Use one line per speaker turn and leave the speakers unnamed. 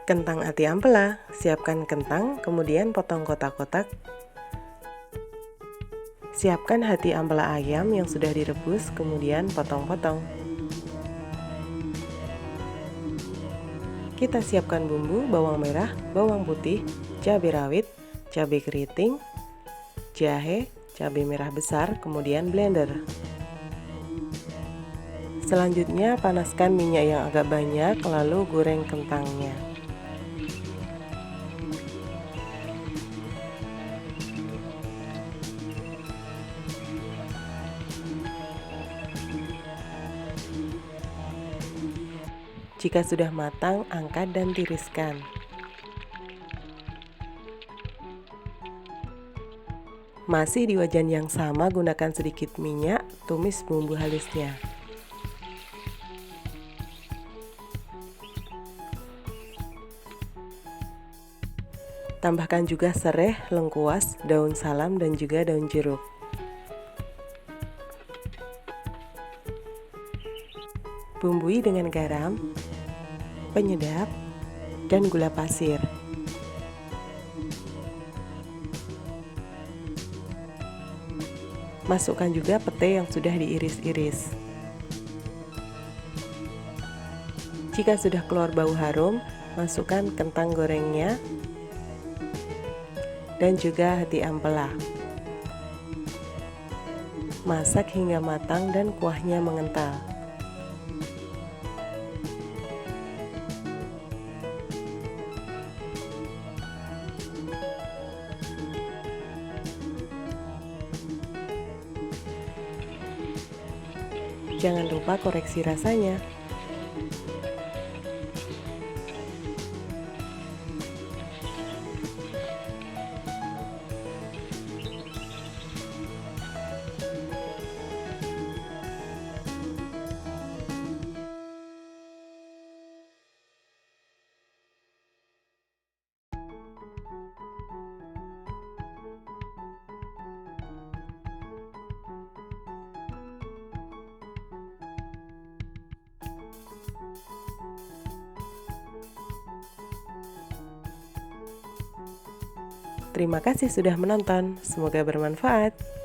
Kentang ati ampela, siapkan kentang, kemudian potong kotak-kotak. Siapkan hati ampela ayam yang sudah direbus, kemudian potong-potong. Kita siapkan bumbu bawang merah, bawang putih, cabai rawit, cabai keriting, jahe, cabai merah besar, kemudian blender. Selanjutnya panaskan minyak yang agak banyak, lalu goreng kentangnya. Jika sudah matang, angkat dan tiriskan. Masih di wajan yang sama, gunakan sedikit minyak, tumis bumbu halusnya. Tambahkan juga serai, lengkuas, daun salam, dan juga daun jeruk. Bumbui dengan garam, penyedap, dan gula pasir. Masukkan juga pete yang sudah diiris-iris. Jika sudah keluar bau harum, masukkan kentang gorengnya dan juga hati ampela. Masak hingga matang dan kuahnya mengental. Jangan lupa koreksi rasanya. Terima kasih sudah menonton, semoga bermanfaat.